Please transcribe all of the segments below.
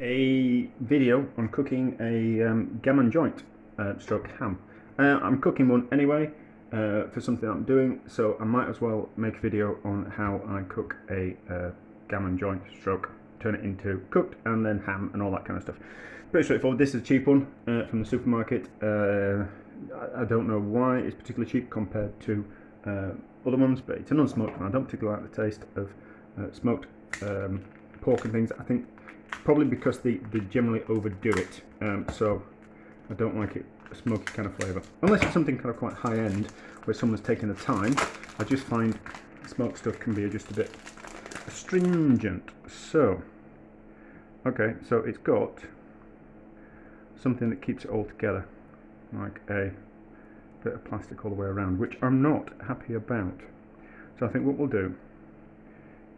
a video on cooking a gammon joint stroke ham. I'm cooking one anyway for something I'm doing, so I might as well make a video on how I cook a gammon joint stroke, turn it into cooked and then ham and all that kind of stuff. Pretty straightforward. This is a cheap one from the supermarket. I don't know why it's particularly cheap compared to other ones, but it's an unsmoked one. I don't particularly like the taste of smoked pork and things. I think probably because they generally overdo it, so I don't like it a smoky kind of flavour. Unless it's something kind of quite high end where someone's taken the time. I just find smoked stuff can be just a bit astringent. So, okay, so it's got something that keeps it all together, like a bit of plastic all the way around, which I'm not happy about. So I think what we'll do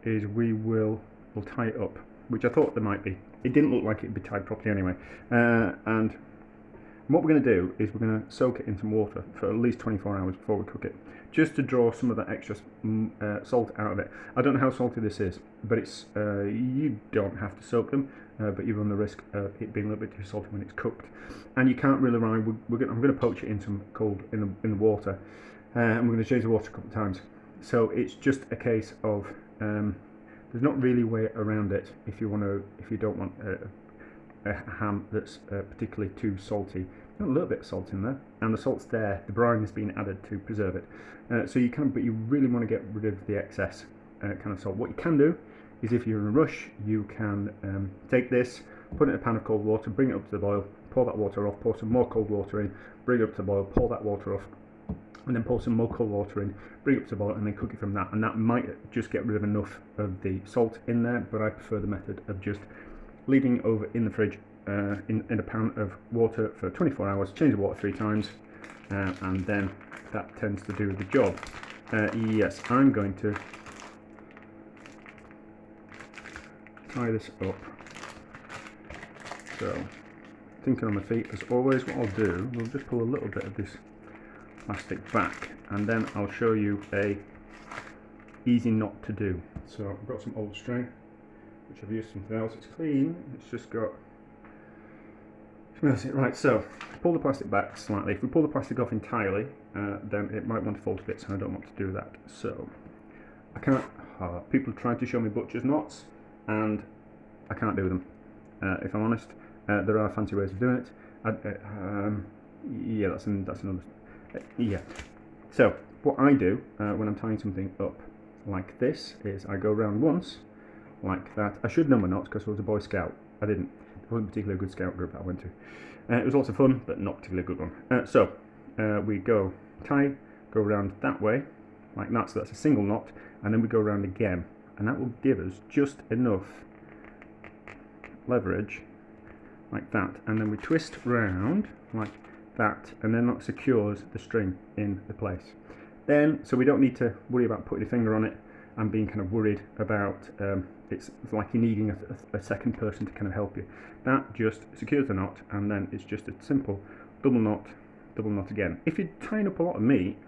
is we'll tie it up, which I thought there might be. It didn't look like it'd be tied properly anyway. And what we're going to do is we're going to soak it in some water for at least 24 hours before we cook it, just to draw some of that extra salt out of it. I don't know how salty this is, but it's you don't have to soak them, but you run the risk of it being a little bit too salty when it's cooked. And you can't really rely. I'm going to poach it in some cold in the water, and we're going to change the water a couple of times. So it's just a case of there's not really a way around it if you don't want a ham that's particularly too salty. Got a little bit of salt in there, and the salt's there. The brine has been added to preserve it. So you can, but you really want to get rid of the excess kind of salt. What you can do is, if you're in a rush, you can take this, put it in a pan of cold water, bring it up to the boil, pour that water off, pour some more cold water in, bring it up to the boil, pour that water off, and then pour some more cold water in, bring it up to the boil, and then cook it from that. And that might just get rid of enough of the salt in there, but I prefer the method of just leaving it over in the fridge in a pan of water for 24 hours, change the water 3 times, and then that tends to do the job. Yes, I'm going to tie this up. So, thinking on my feet as always. What I'll do, we'll just pull a little bit of this plastic back, and then I'll show you a easy knot to do. So I've got some old string, which I've used something else. It's clean. It's just got. Right, so pull the plastic back slightly. If we pull the plastic off entirely, then it might want to fall to bits, and I don't want to do that. So I can't. People try to show me butcher's knots, and I can't do them. If I'm honest, there are fancy ways of doing it. Yeah, that's another. Yeah. So what I do when I'm tying something up like this is I go around once, like that. I should know my knots because I was a Boy Scout. I didn't. It wasn't particularly a good scout group that I went to. It was lots of fun, but not particularly a good one. So we go around that way, like that. So that's a single knot, and then we go around again, and that will give us just enough leverage, like that. And then we twist round like that, and then that secures the string in the place. Then, so we don't need to worry about putting a finger on it and being kind of worried about it's like you're needing a second person to kind of help you. That just secures the knot, and then it's just a simple double knot again. If you're tying up a lot of meat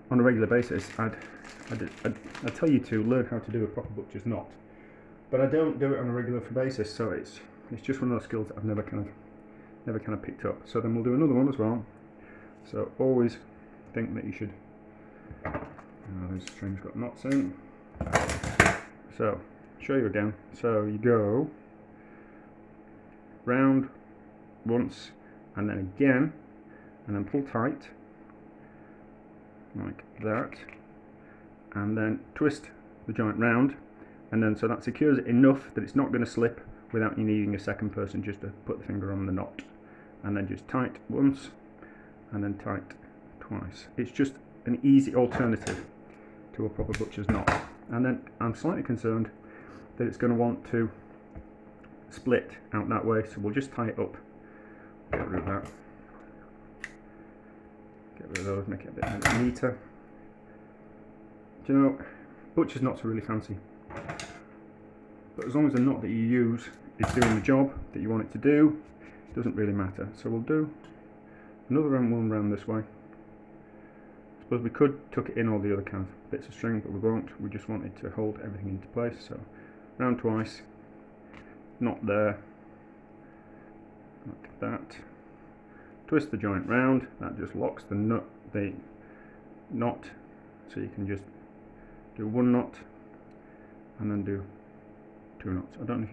on a regular basis, I'd tell you to learn how to do a proper butcher's knot, but I don't do it on a regular basis, so it's just one of those skills that I've never kind of picked up. So then we'll do another one as well. So always think that you should. This string's got knots in. So show you again. So you go round once, and then again, and then pull tight like that, and then twist the joint round, and then so that secures it enough that it's not going to slip without you needing a second person just to put the finger on the knot. And then just tight once, and then tight twice. It's just an easy alternative to a proper butcher's knot. And then I'm slightly concerned that it's going to want to split out that way, so we'll just tie it up. Get rid of that. Get rid of those, make it a bit neater. Do you know, butcher's knots are really fancy, but as long as the knot that you use is doing the job that you want it to do, it doesn't really matter. So we'll do another one round this way. I suppose we could tuck it in all the other kind of bits of string, but we won't. We just want it to hold everything into place. So round twice, knot there, like that. Twist the joint round, that just locks the knot, so you can just do one knot and then do two knots. I don't know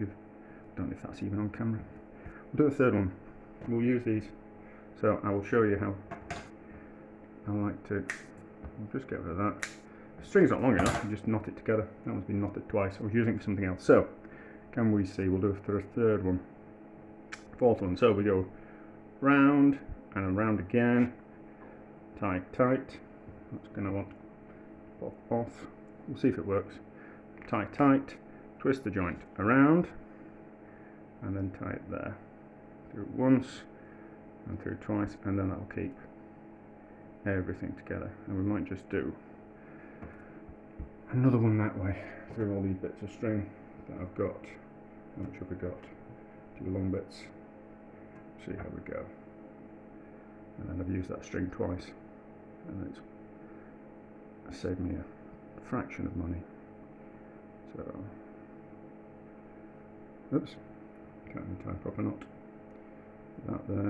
if that's even on camera. We'll do a third one. We'll use these, so I will show you how I like to. I'll just get rid of that. The string's not long enough, you just knot it together. That one's been knotted twice. I was using it for something else. So, can we see? We'll do it for a third one. Fourth one. So we go round and around again. Tie tight. That's going to want to pop off. We'll see if it works. Tie tight. Twist the joint around and then tie it there. Through once and through twice, and then that'll keep everything together. And we might just do another one that way through all these bits of string that I've got. How much have we got? Two long bits. See how we go. And then I've used that string twice, and it's saved me a fraction of money. So, oops, can't even tie a proper knot. That there.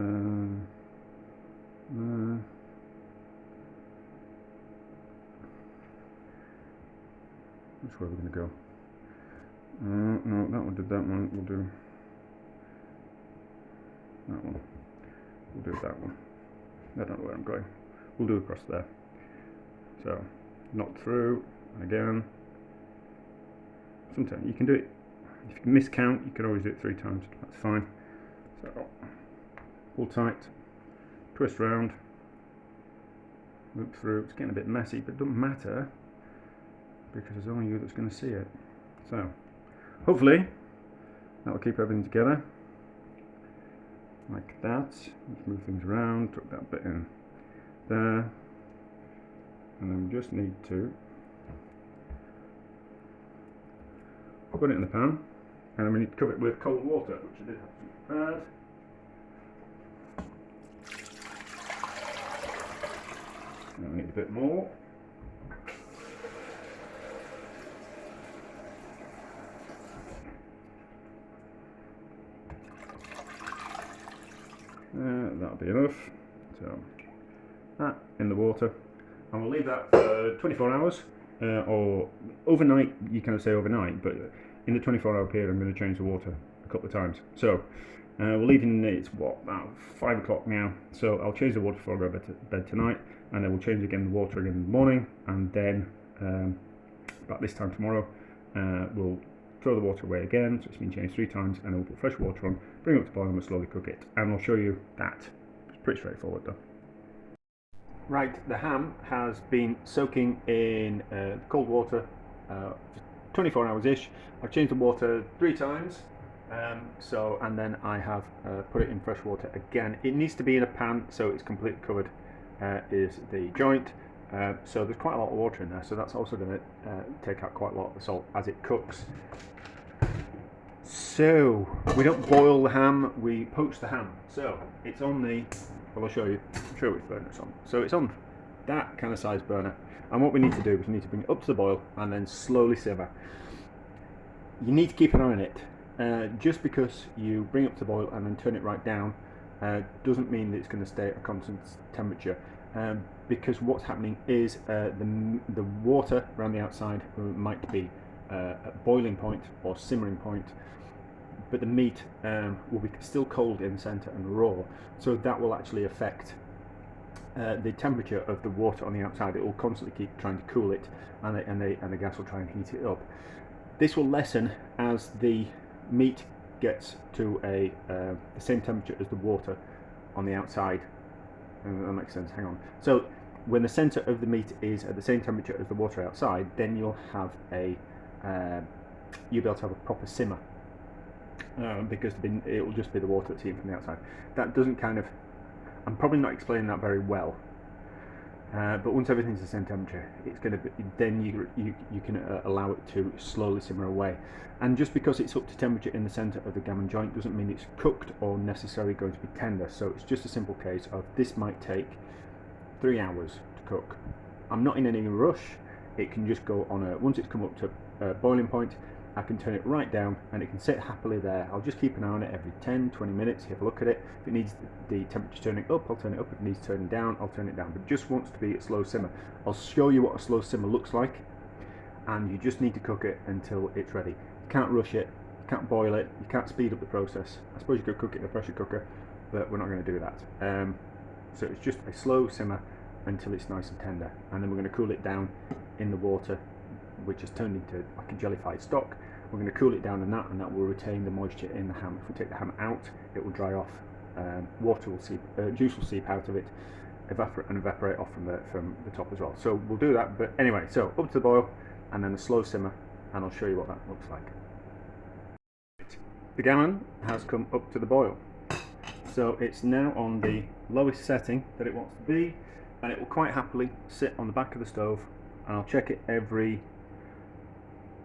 Which way are we going to go? No, that one did that one. We'll do that one. We'll do that one. I don't know where I'm going. We'll do across there. So, knot through again. Sometimes you can do it. If you can miscount, you can always do it 3 times. That's fine. So, pull tight, twist round, loop through. It's getting a bit messy, but it doesn't matter because it's only you that's going to see it. So, hopefully, that will keep everything together like that. Let's move things around. Tuck that bit in there, and then we just need to put it in the pan, and then we need to cover it with cold water, which I did have prepared. And we need a bit more. That'll be enough. So that in the water, and we'll leave that for 24 hours or overnight. You kind of say overnight, but in the 24-hour period, I'm going to change the water a couple of times. So we're leaving. It's what, about 5 o'clock now. So I'll change the water before I go to bed tonight, and then we'll change again the water again in the morning, and then about this time tomorrow, we'll throw the water away again, so it's been changed 3 times, and then we'll put fresh water on, bring it up to boil, and we'll slowly cook it. And I'll show you that. It's pretty straightforward though. Right, the ham has been soaking in cold water for 24 hours-ish. I've changed the water 3 times, and then I have put it in fresh water again. It needs to be in a pan, so it's completely covered, is the joint. So there's quite a lot of water in there, so that's also going to take out quite a lot of the salt as it cooks. So we don't boil the ham, we poach the ham. So it's on the, well, I'll show you which burner it's on. So it's on that kind of size burner, and what we need to do is we need to bring it up to the boil and then slowly simmer. You need to keep an eye on it. Just because you bring it up to the boil and then turn it right down doesn't mean that it's going to stay at a constant temperature. Because what's happening is the water around the outside might be at boiling point or simmering point, but the meat will be still cold in the centre and raw, so that will actually affect the temperature of the water on the outside. It will constantly keep trying to cool it, and the gas will try and heat it up. This will lessen as the meat gets to the same temperature as the water on the outside. That makes sense. Hang on. So when the centre of the meat is at the same temperature as the water outside, then you'll have you'll be able to have a proper simmer, because it will just be the water that's heating from the outside. That doesn't kind of, I'm probably not explaining that very well, but once everything's the same temperature, it's going to be, then you can allow it to slowly simmer away. And just because it's up to temperature in the centre of the gammon joint doesn't mean it's cooked or necessarily going to be tender. So it's just a simple case of this might take 3 hours to cook. I'm not in any rush. It can just go on once it's come up to boiling point, I can turn it right down and it can sit happily there. I'll just keep an eye on it every 10-20 minutes, have a look at it. If it needs the temperature turning up, I'll turn it up. If it needs turning down, I'll turn it down. But it just wants to be a slow simmer. I'll show you what a slow simmer looks like, and you just need to cook it until it's ready. You can't rush it, you can't boil it, you can't speed up the process. I suppose you could cook it in a pressure cooker, but we're not going to do that. So it's just a slow simmer until it's nice and tender, and then we're going to cool it down in the water, which has turned into like a jellified stock. We're going to cool it down in that, and that will retain the moisture in the ham. If we take the ham out, it will dry off. Water will seep, juice will seep out of it, evaporate off from the top as well. So we'll do that. But anyway, so up to the boil, and then a slow simmer, and I'll show you what that looks like. The gammon has come up to the boil, so it's now on the lowest setting that it wants to be, and it will quite happily sit on the back of the stove, and I'll check it every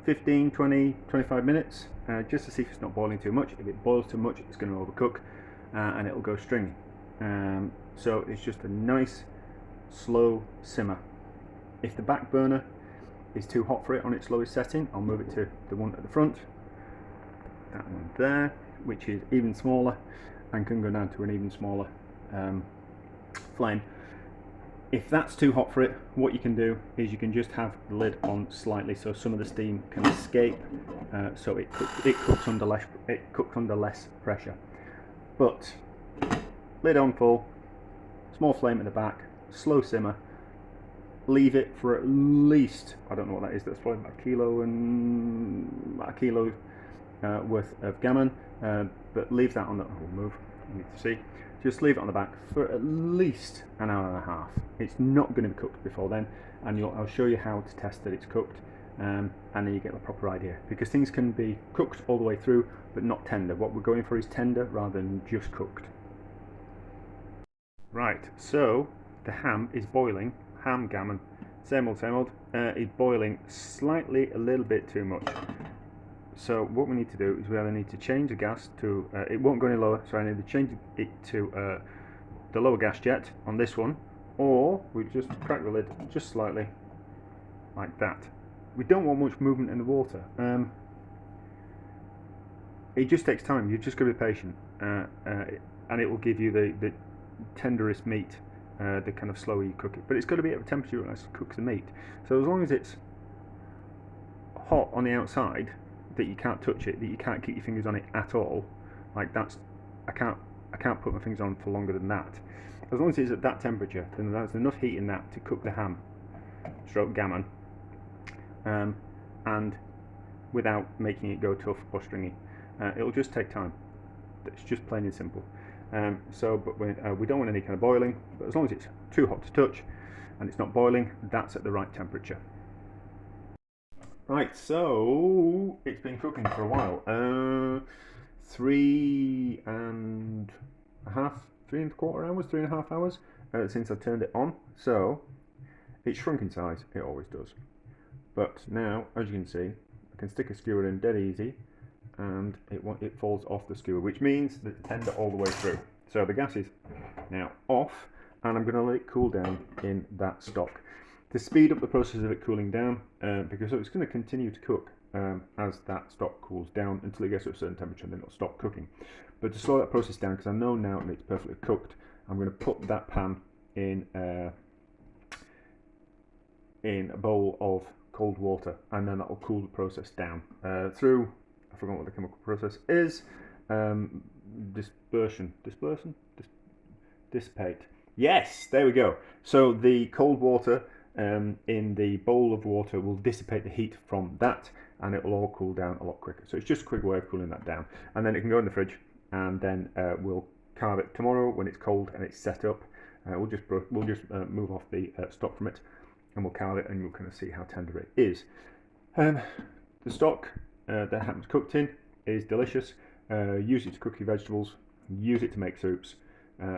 15, 20, 25 minutes just to see if it's not boiling too much. If it boils too much, it's going to overcook and it'll go stringy. So it's just a nice slow simmer. If the back burner is too hot for it on its lowest setting, I'll move it to the one at the front, that one there, which is even smaller and can go down to an even smaller flame. If that's too hot for it, what you can do is you can just have the lid on slightly so some of the steam can escape, so it cooks under less pressure. But lid on full, small flame at the back, slow simmer. Leave it for at least, I don't know what that is, that's probably about a kilo worth of gammon, but leave that on the, we'll move, you need to see. Just leave it on the back for at least an hour and a half. It's not going to be cooked before then, and I'll show you how to test that it's cooked, and then you get the proper idea. Because things can be cooked all the way through, but not tender. What we're going for is tender rather than just cooked. Right, so the ham is boiling. Ham, gammon, same old, is boiling slightly a little bit too much. So what we need to do is we either need to change the gas to, it won't go any lower, so I need to change it to the lower gas jet on this one, or we just crack the lid just slightly, like that. We don't want much movement in the water. It just takes time, you've just got to be patient, and it will give you the tenderest meat, the kind of slower you cook it. But it's got to be at a temperature that cooks the meat. So as long as it's hot on the outside, that you can't touch it, that you can't keep your fingers on it at all, like that's, I can't put my fingers on for longer than that. As long as it's at that temperature, then there's enough heat in that to cook the ham, stroke gammon, and without making it go tough or stringy. It'll just take time. It's just plain and simple. But we don't want any kind of boiling, but as long as it's too hot to touch and it's not boiling, that's at the right temperature. Right, so it's been cooking for a while. 3.25 hours, 3.5 hours since I turned it on. So it's shrunk in size, it always does. But now, as you can see, I can stick a skewer in dead easy, and it falls off the skewer, which means that it's tender all the way through. So the gas is now off, and I'm going to let it cool down in that stock to speed up the process of it cooling down, because it's going to continue to cook as that stock cools down until it gets to a certain temperature, and then it'll stop cooking. But to slow that process down, because I know now that it's perfectly cooked, I'm going to put that pan in a bowl of cold water, and then that will cool the process down through, I forgot what the chemical process is, dissipate. Yes, there we go. So the cold water in the bowl of water will dissipate the heat from that, and it will all cool down a lot quicker. So it's just a quick way of cooling that down, and then it can go in the fridge, and then we'll carve it tomorrow when it's cold and it's set up. We'll just move off the stock from it, and we'll carve it, and you'll kind of see how tender it is. The stock that happens cooked in is delicious. Use it to cook your vegetables, use it to make soups.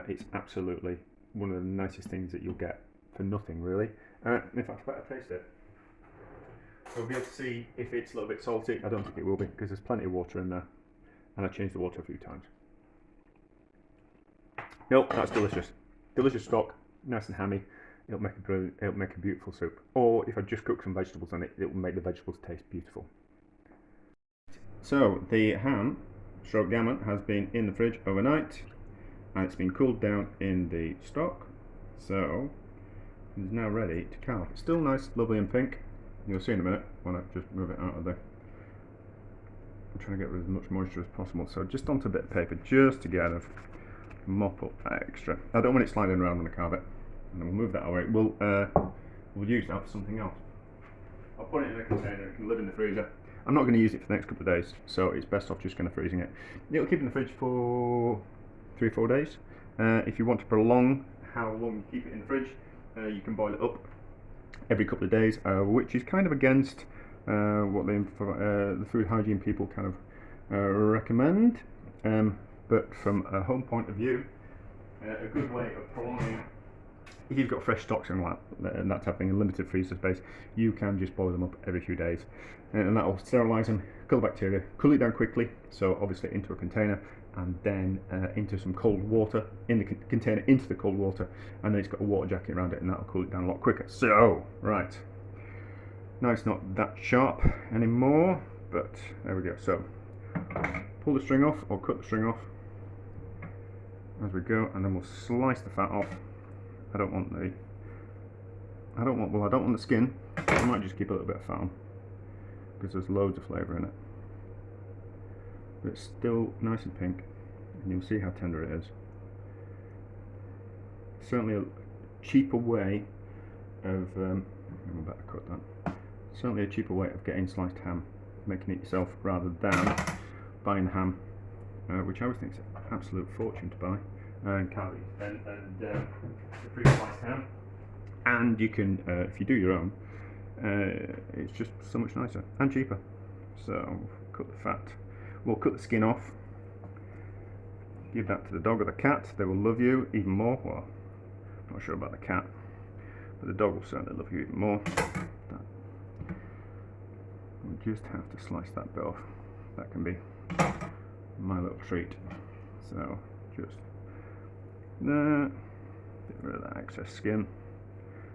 It's absolutely one of the nicest things that you'll get for nothing, really. In fact, if I taste it, we'll be able to see if it's a little bit salty. I don't think it will be, because there's plenty of water in there, and I changed the water a few times. Nope, that's delicious. Delicious stock, nice and hammy. It'll make a beautiful soup. Or if I just cook some vegetables on it, it will make the vegetables taste beautiful. So the ham stroke gammon has been in the fridge overnight and it's been cooled down in the stock, so it's now ready to carve. It's still nice, lovely and pink. You'll see in a minute when I just move it out of there. I'm trying to get rid of as much moisture as possible, so just onto a bit of paper just to kind of mop up that extra. I don't want it sliding around when I carve it, and then we'll move that away. We'll use that for something else. I'll put it in a container. It can live in the freezer. I'm not going to use it for the next couple of days, so it's best off just kind of freezing it. It'll keep in the fridge for 3 or 4 days. If you want to prolong how long you keep it in the fridge, you can boil it up every couple of days, which is kind of against what the food hygiene people kind of recommend. But from a home point of view, a good way of prolonging, if you've got fresh stocks and that type of thing, and limited freezer space, you can just boil them up every few days, and that will sterilise them, kill the bacteria, cool it down quickly. So obviously into a container, and then into some cold water, in the container into the cold water, and then it's got a water jacket around it, and that'll cool it down a lot quicker. So right, now it's not that sharp anymore, but there we go. So pull the string off, or cut the string off as we go, and then we'll slice the fat off. I don't want the skin. I might just keep a little bit of fat on because there's loads of flavour in it. But it's still nice and pink, and you'll see how tender it is. Certainly a cheaper way of I better cut that. Certainly a cheaper way of getting sliced ham, making it yourself rather than buying ham, which I always think is an absolute fortune to buy. And calories and the pre-sliced ham, and you can, if you do your own, it's just so much nicer and cheaper. So cut the fat, we'll cut the skin off, give that to the dog or the cat. They will love you even more. Well, I'm not sure about the cat, but the dog will certainly love you even more. We just have to slice that bit off. That can be my little treat. So just there, get rid of that excess skin.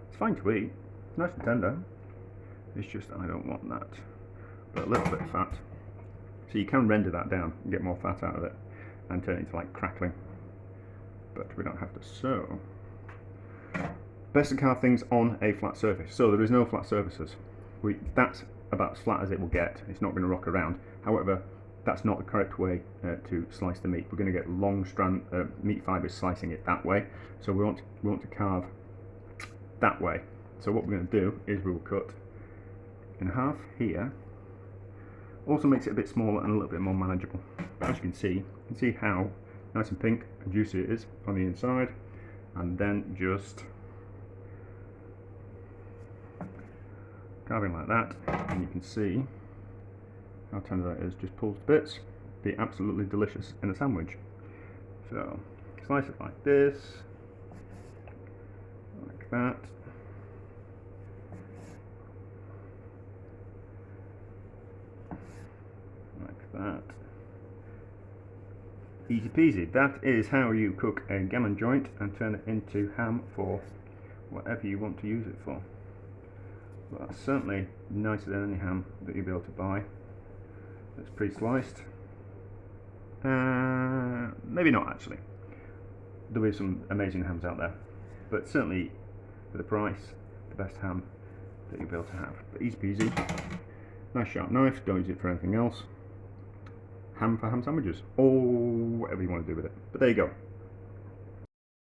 It's fine to eat, nice and tender. It's just I don't want that, but a little bit of fat. So you can render that down and get more fat out of it and turn it into like crackling, but we don't have to. So best to carve things on a flat surface. So there is no flat surfaces. That's about as flat as it will get. It's not going to rock around. However, that's not the correct way to slice the meat. We're going to get long strand meat fibres slicing it that way. So we want to carve that way. So what we're going to do is we will cut in half here. Also makes it a bit smaller and a little bit more manageable. As you can see how nice and pink and juicy it is on the inside, and then just carving like that, and you can see how tender that is. Just pulls to bits. Be absolutely delicious in a sandwich. So slice it like this, like that. Like that. Easy peasy. That is how you cook a gammon joint and turn it into ham for whatever you want to use it for. But that's certainly nicer than any ham that you'll be able to buy that's pre-sliced. Maybe not actually. There'll be some amazing hams out there, but certainly for the price, the best ham that you'll be able to have. But easy peasy, nice sharp knife, don't use it for anything else. Ham for ham sandwiches, or whatever you want to do with it. But there you go.